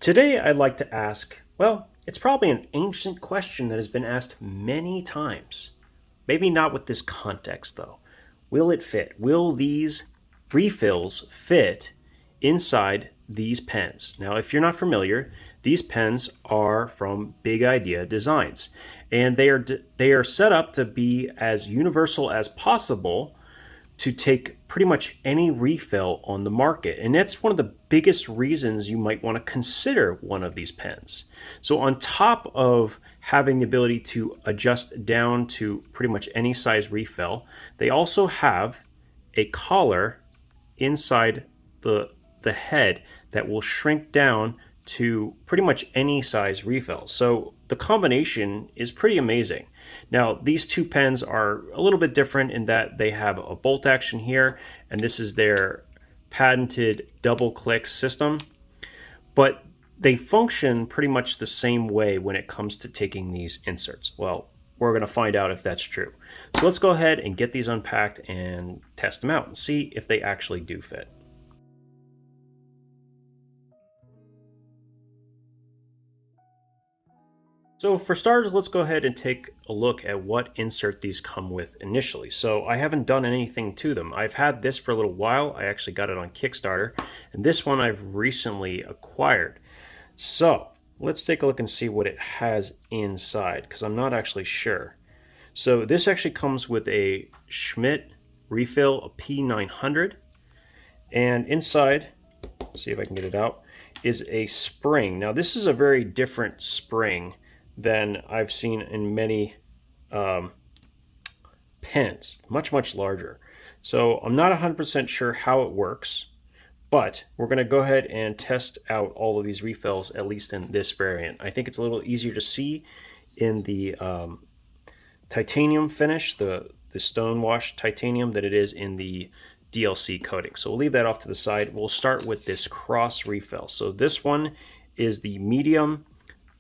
Today I'd like to ask, well, it's probably an ancient question that has been asked many times. Maybe not with this context though. Will it fit? Will these refills fit inside these pens? Now, if you're not familiar, these pens are from Big Idea Designs, and they are set up to be as universal as possible to take pretty much any refill on the market. And that's one of the biggest reasons you might want to consider one of these pens. So on top of having the ability to adjust down to pretty much any size refill, they also have a collar inside the head that will shrink down to pretty much any size refill. So the combination is pretty amazing. Now, these two pens are a little bit different in that they have a bolt action here, and this is their patented double click system, but they function pretty much the same way when it comes to taking these inserts. Well, we're going to find out if that's true. So let's go ahead and get these unpacked and test them out and see if they actually do fit. So for starters, let's go ahead and take a look at what insert these come with initially. So I haven't done anything to them. I've had this for a little while. I actually got it on Kickstarter, and this one I've recently acquired. So let's take a look and see what it has inside, because I'm not actually sure. So this actually comes with a Schmidt refill, a P900, and inside, let's see if I can get it out, is a spring. Now this is a very different spring than I've seen in many pens, much larger. So I'm not 100% sure how it works, but we're going to go ahead and test out all of these refills, at least in this variant. I think it's a little easier to see in the titanium finish, the stone wash titanium, than it is in the DLC coating. So we'll leave that off to the side. We'll start with this cross refill. So this one is the medium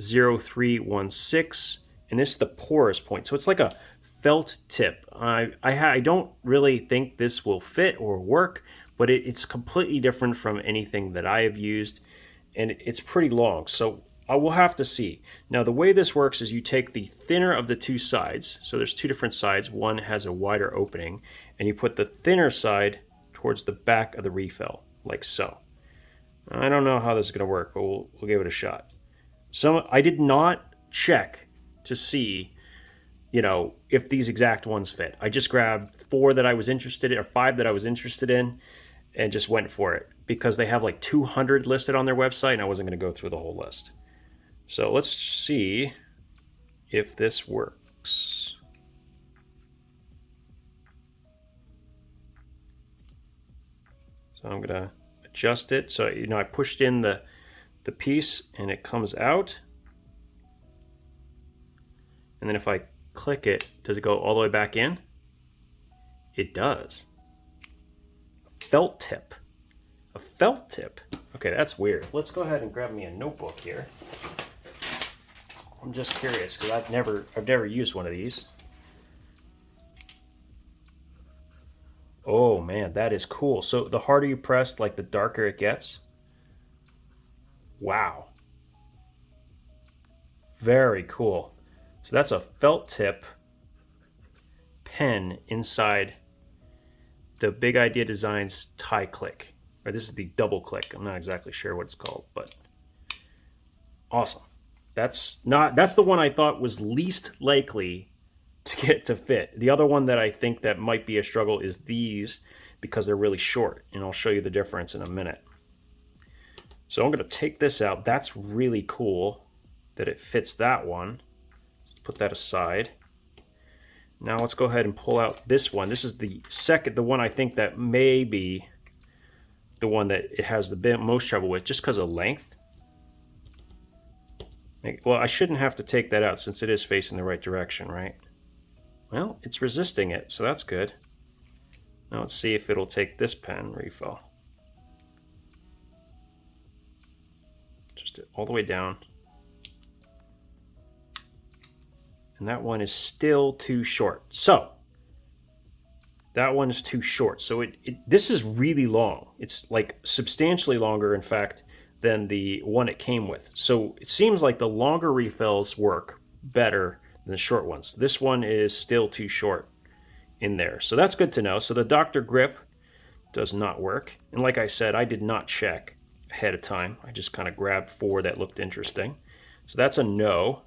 0316, and this is the porous point. So it's like a felt tip. I don't really think this will fit or work, but it's completely different from anything that I have used, and it's pretty long. So I will have to see. Now the way this works is you take the thinner of the two sides. So there's two different sides. One has a wider opening, and you put the thinner side towards the back of the refill, like so. I don't know how this is going to work, but we'll give it a shot. So I did not check to see, if these exact ones fit. I just grabbed 4 that I was interested in, or 5 that I was interested in, and just went for it because they have like 200 listed on their website, and I wasn't going to go through the whole list. So let's see if this works. So I'm going to adjust it. So, I pushed in the piece and it comes out. And then if I click it, does it go all the way back in? It does. A felt tip. A felt tip. Okay, that's weird. Let's go ahead and grab me a notebook here. I'm just curious because I've never used one of these. Oh man, that is cool. So the harder you press, like the darker it gets. Wow. Very cool. So that's a felt tip pen inside the Big Idea Designs tie click. Or this is the double click. I'm not exactly sure what it's called, but awesome. That's the one I thought was least likely to get to fit. The other one that I think that might be a struggle is these, because they're really short, and I'll show you the difference in a minute. So I'm going to take this out. That's really cool that it fits that one. Let's put that aside. Now let's go ahead and pull out this one. This is the one I think that may be the one that it has the most trouble with, just because of length. Well, I shouldn't have to take that out since it is facing the right direction, right? Well, it's resisting it, so that's good. Now let's see if it'll take this pen refill. Just all the way down. And that one is still too short. So that one is too short. So this is really long. It's like substantially longer. In fact, than the one it came with. So it seems like the longer refills work better than the short ones. This one is still too short in there. So that's good to know. So the Dr. Grip does not work. And like I said, I did not check ahead of time. I just kind of grabbed 4 that looked interesting. So that's a no.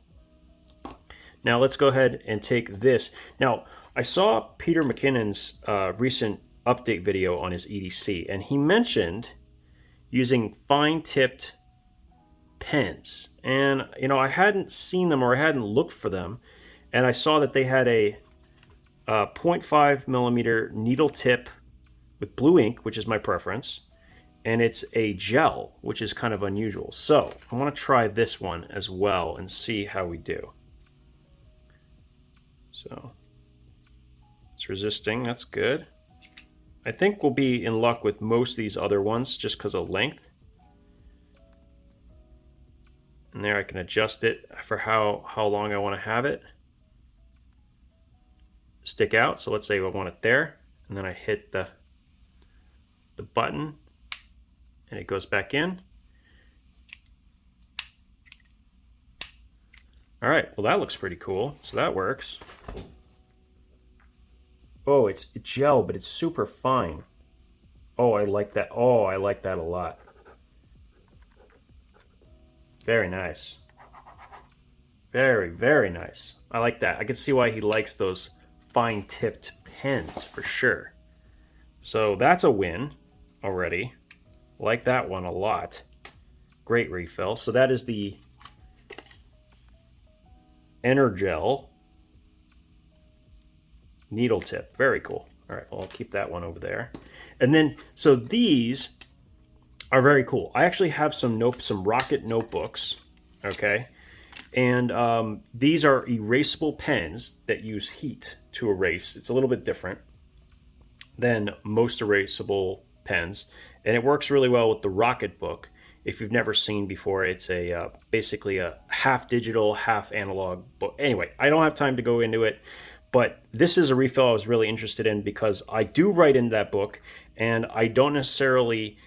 Now let's go ahead and take this. Now, I saw Peter McKinnon's recent update video on his EDC, and he mentioned using fine-tipped pens. And, you know, I hadn't seen them, or I hadn't looked for them, and I saw that they had a 0.5 millimeter needle tip with blue ink, which is my preference, and it's a gel, which is kind of unusual. So I want to try this one as well and see how we do. So it's resisting, that's good. I think we'll be in luck with most of these other ones just because of length. And there I can adjust it for how long I want to have it stick out. So let's say I want it there, and then I hit the button and it goes back in. All right, well that looks pretty cool. So that works. Oh, it's gel, but it's super fine. Oh, I like that. Oh, I like that a lot. Very nice. Very, very nice. I like that. I can see why he likes those fine-tipped pens for sure. So that's a win already. Like that one a lot. Great refill. So that is the Energel needle tip. Very cool. All right, well, I'll keep that one over there. And then, so these are very cool. I actually have some Rocket notebooks, okay? And these are erasable pens that use heat to erase. It's a little bit different than most erasable pens, and it works really well with the Rocket book. If you've never seen before, it's a basically a half digital, half analog book. Anyway, I don't have time to go into it, but this is a refill I was really interested in because I do write in that book, and I don't necessarily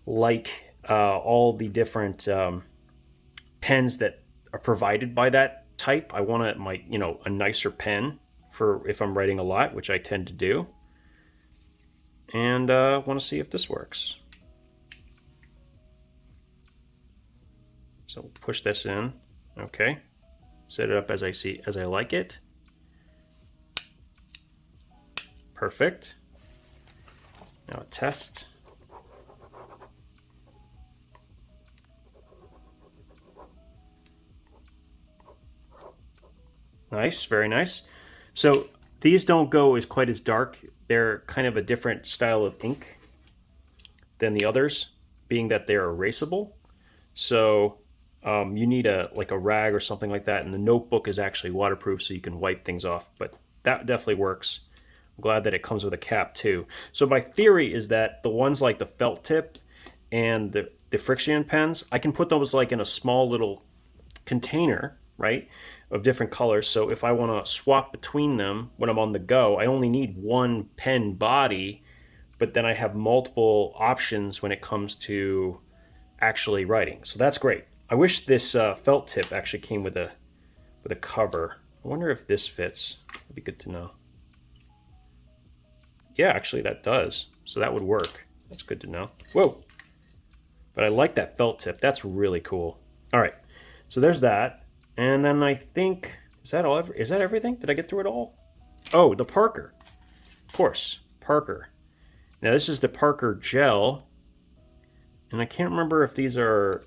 like all the different pens that are provided by that type. I want a nicer pen for if I'm writing a lot, which I tend to do. And want to see if this works. So push this in, okay. Set it up as I like it. Perfect. Now a test. Nice, very nice. So these don't go as quite as dark. They're kind of a different style of ink than the others, being that they're erasable. So you need a rag or something like that, and the notebook is actually waterproof, so you can wipe things off. But that definitely works. I'm glad that it comes with a cap too. So my theory is that the ones like the felt tip and the friction pens, I can put those like in a small little container, right, of different colors. So if I want to swap between them when I'm on the go, I only need one pen body, but then I have multiple options when it comes to actually writing. So that's great. I wish this felt tip actually came with a cover. I wonder if this fits. It'd be good to know. Yeah, actually that does. So that would work. That's good to know. Whoa! But I like that felt tip. That's really cool. All right, so there's that. And then I think, is that everything? Did I get through it all? Oh, the Parker. Of course, Parker. Now this is the Parker gel. And I can't remember if these are,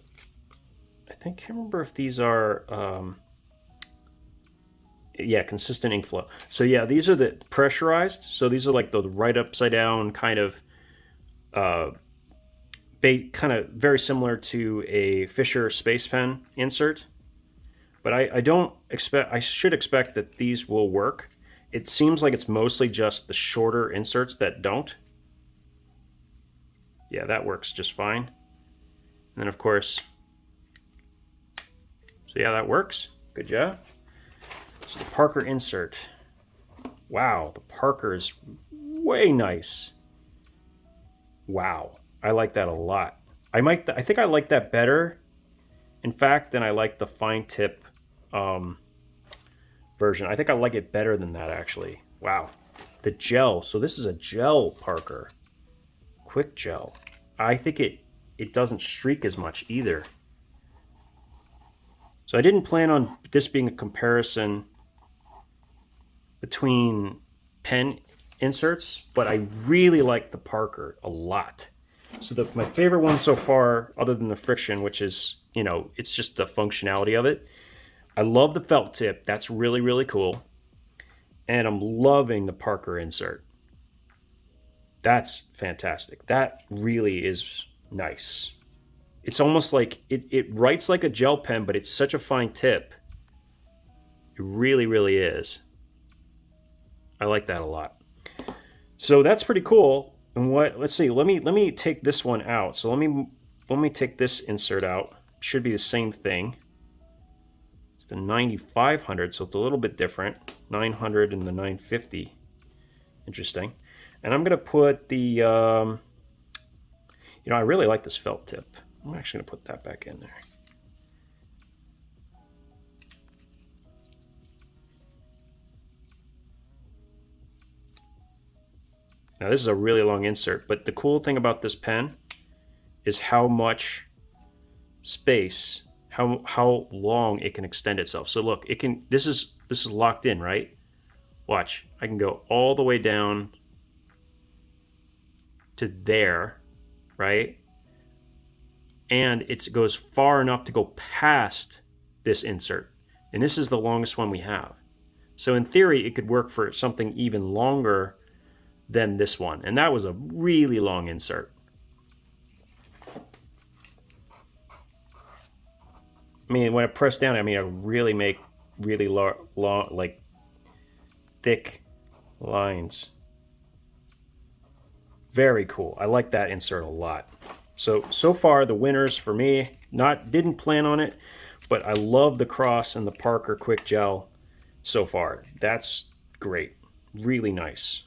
yeah, consistent ink flow. So yeah, these are the pressurized. So these are like the right upside down kind of very similar to a Fisher Space Pen insert. But I should expect that these will work. It seems like it's mostly just the shorter inserts that don't. Yeah, that works just fine. And then of course, so yeah, that works. Good job. So the Parker insert. Wow, the Parker is way nice. Wow, I like that a lot. I think I like that better, in fact, than I like the fine tip version. I think I like it better than that, actually. Wow. The gel. So this is a gel Parker. Quick gel. I think it doesn't streak as much either. So I didn't plan on this being a comparison between pen inserts, but I really like the Parker a lot. So my favorite one so far, other than the friction, which is, you know, it's just the functionality of it. I love the felt tip. That's really, really cool. And I'm loving the Parker insert. That's fantastic. That really is nice. It's almost like it writes like a gel pen, but it's such a fine tip. It really, really is. I like that a lot. So that's pretty cool. And let's see, let me take this one out. So let me take this insert out. Should be the same thing. It's the 9500, so it's a little bit different. 900 and the 950. Interesting. And I'm gonna put the you know, I really like this felt tip. I'm actually gonna put that back in there. Now this is a really long insert, but the cool thing about this pen is how much space, how long it can extend itself. So look, it can, this is locked in, right? Watch, I can go all the way down to there, right? And it goes far enough to go past this insert. And this is the longest one we have. So in theory, it could work for something even longer than this one. And that was a really long insert. I mean, when I press down, I mean, I really make really long, like thick lines. Very cool. I like that insert a lot. So far the winners for me, didn't plan on it, but I love the Cross and the Parker Quick Gel so far. That's great. Really nice.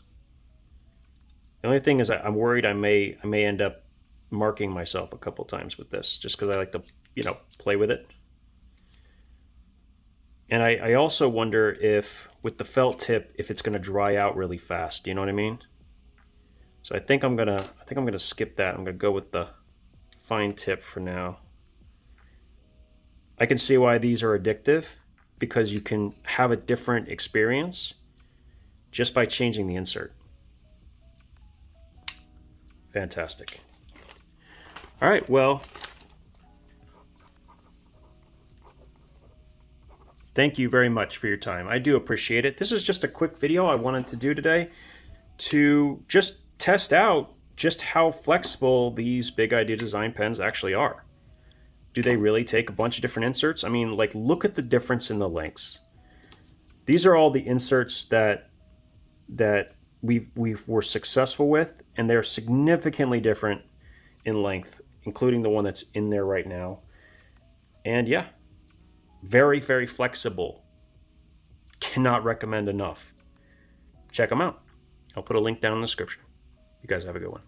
The only thing is I'm worried I may end up marking myself a couple times with this, just because I like to, you know, play with it. And I also wonder if with the felt tip, if it's going to dry out really fast. You know what I mean? So I think I'm gonna skip that. I'm gonna go with the fine tip for now. I can see why these are addictive, because you can have a different experience just by changing the insert. Fantastic. All right, well, thank you very much for your time. I do appreciate it. This is just a quick video I wanted to do today to just test out just how flexible these Big Idea Design pens actually are. Do they really take a bunch of different inserts? I mean, like, look at the difference in the lengths. These are all the inserts that we were successful with, and they're significantly different in length, including the one that's in there right now. And yeah, very, very flexible. Cannot recommend enough. Check them out. I'll put a link down in the description. You guys have a good one.